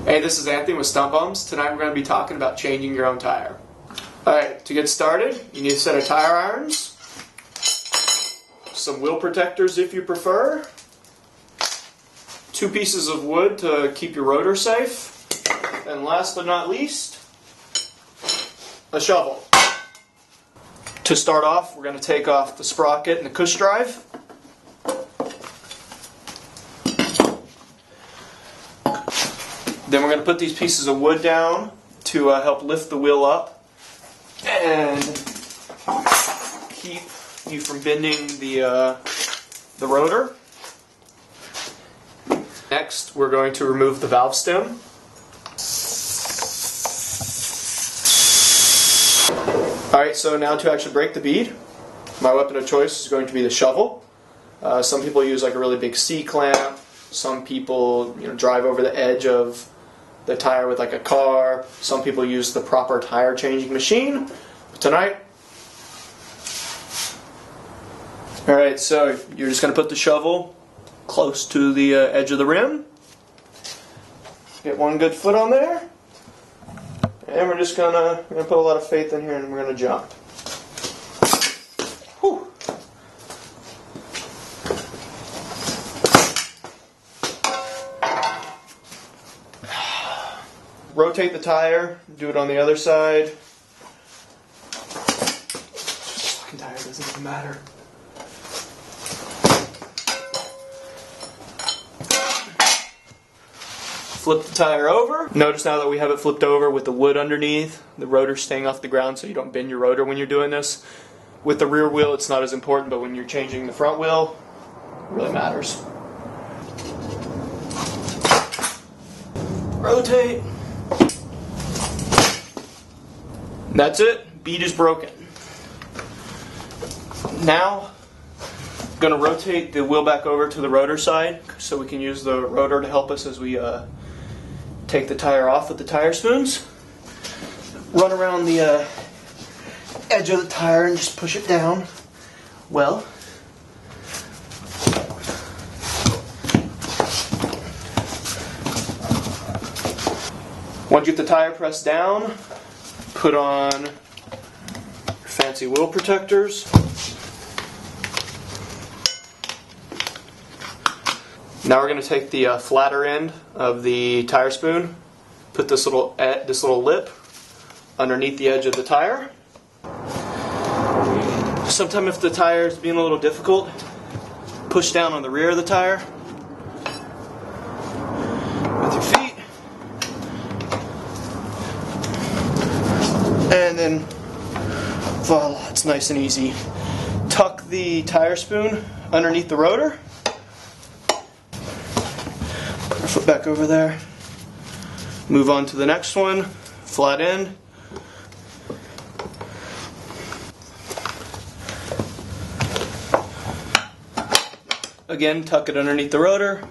Hey, this is Anthony with StuntBums. Tonight we're going to be talking about changing your own tire. Alright, to get started, you need a set of tire irons, some wheel protectors if you prefer, 2 pieces of wood to keep your rotor safe, and last but not least, a shovel. To start off, we're going to take off the sprocket and the cush drive. Then we're going to put these pieces of wood down to help lift the wheel up and keep you from bending the rotor. Next, we're going to remove the valve stem. Alright, so now to actually break the bead, my weapon of choice is going to be the shovel. Some people use like a really big C-clamp. Some people drive over the edge of the tire with like a car. Some people use the proper tire changing machine. But tonight, alright, so you're just going to put the shovel close to the edge of the rim. Get one good foot on there. And we're just going to put a lot of faith in here and we're going to jump. Whew. Rotate the tire, do it on the other side. This fucking tire doesn't even matter. Flip the tire over. Notice now that we have it flipped over with the wood underneath, the rotor staying off the ground so you don't bend your rotor when you're doing this. With the rear wheel it's not as important, but when you're changing the front wheel, it really matters. Rotate. That's it. Bead is broken. Now, I'm going to rotate the wheel back over to the rotor side so we can use the rotor to help us as we take the tire off with the tire spoons. Run around the edge of the tire and just push it down. Well, once you get the tire pressed down, put on your fancy wheel protectors. Now we're going to take the flatter end of the tire spoon, put this little lip underneath the edge of the tire. Sometimes if the tire is being a little difficult, push down on the rear of the tire with your feet. And then, voila, it's nice and easy. Tuck the tire spoon underneath the rotor. Put our foot back over there. Move on to the next one, flat end. Again, tuck it underneath the rotor.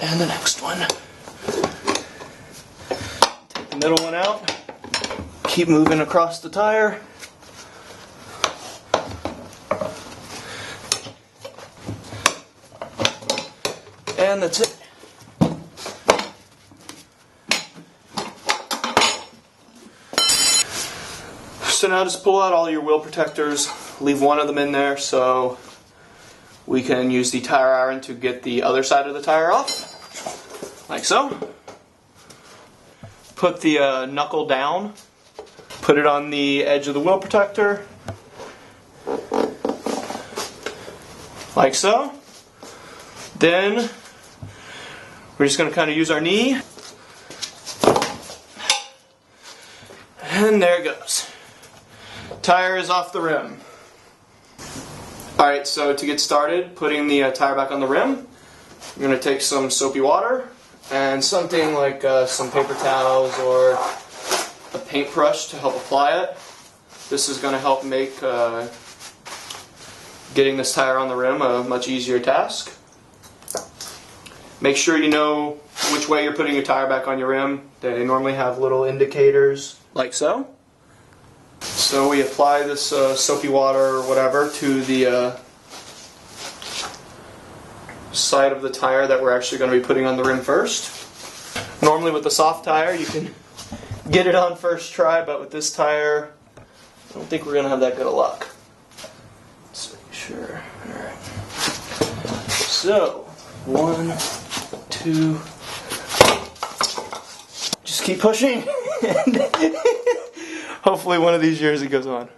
And the next one. Take the middle one out. Keep moving across the tire. And that's it. So now just pull out all your wheel protectors, leave one of them in there so we can use the tire iron to get the other side of the tire off, like so. Put the knuckle down, put it on the edge of the wheel protector, like so. Then we're just going to kind of use our knee, and there it goes. Tire is off the rim. Alright, so to get started putting the tire back on the rim, I'm going to take some soapy water and something like some paper towels or a paintbrush to help apply it. This is going to help make getting this tire on the rim a much easier task. Make sure you know which way you're putting your tire back on your rim. They normally have little indicators like so. So we apply this soapy water or whatever to the side of the tire that we're actually going to be putting on the rim first. Normally with the soft tire you can get it on first try, but with this tire I don't think we're going to have that good of luck. Let's make sure. Alright. So, 1, 2, just keep pushing. Hopefully one of these years it goes on.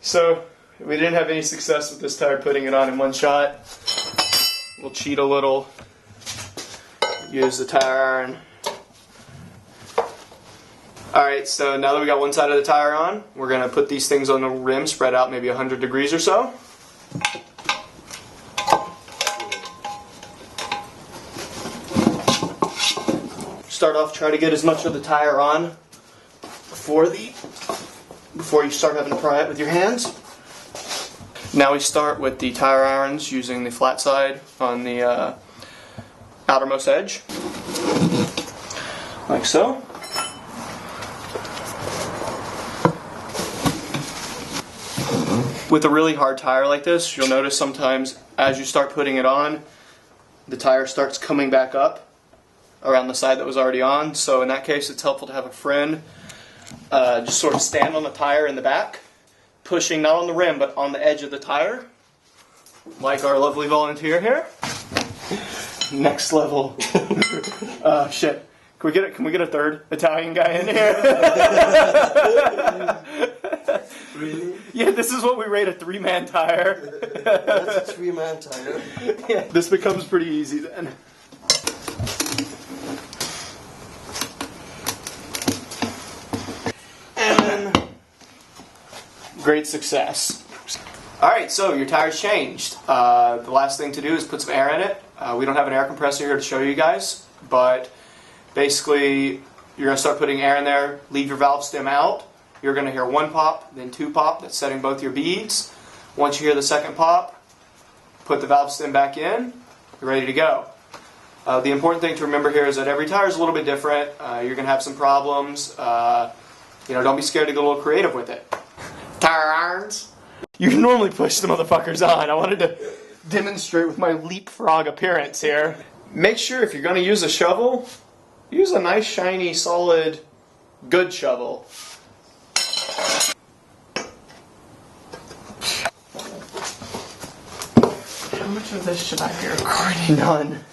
So, we didn't have any success with this tire putting it on in one shot. We'll cheat a little. Use the tire iron. Alright, so now that we got one side of the tire on, we're going to put these things on the rim, spread out maybe 100 degrees or so. Start off, try to get as much of the tire on before you start having to pry it with your hands. Now we start with the tire irons using the flat side on the outermost edge, like so. With a really hard tire like this, you'll notice sometimes as you start putting it on, the tire starts coming back up around the side that was already on. So in that case, it's helpful to have a friend just sort of stand on the tire in the back, pushing not on the rim but on the edge of the tire, like our lovely volunteer here. Next level. Shit. Can we get a third Italian guy in here? Really? Yeah, this is what we rate a 3-man tire. That's a 3-man tire. Yeah, this becomes pretty easy then. And great success. Alright, so your tire's changed. The last thing to do is put some air in it. We don't have an air compressor here to show you guys, but basically you're going to start putting air in there, leave your valve stem out. You're going to hear 1 pop, then 2 pop. That's setting both your beads. Once you hear the second pop, put the valve stem back in. You're ready to go. The important thing to remember here is that every tire is a little bit different. You're going to have some problems. Don't be scared to get a little creative with it. Tire irons. You can normally push the motherfuckers on. I wanted to demonstrate with my leapfrog appearance here. Make sure if you're going to use a shovel, use a nice, shiny, solid, good shovel. How much of this should I be recording? None.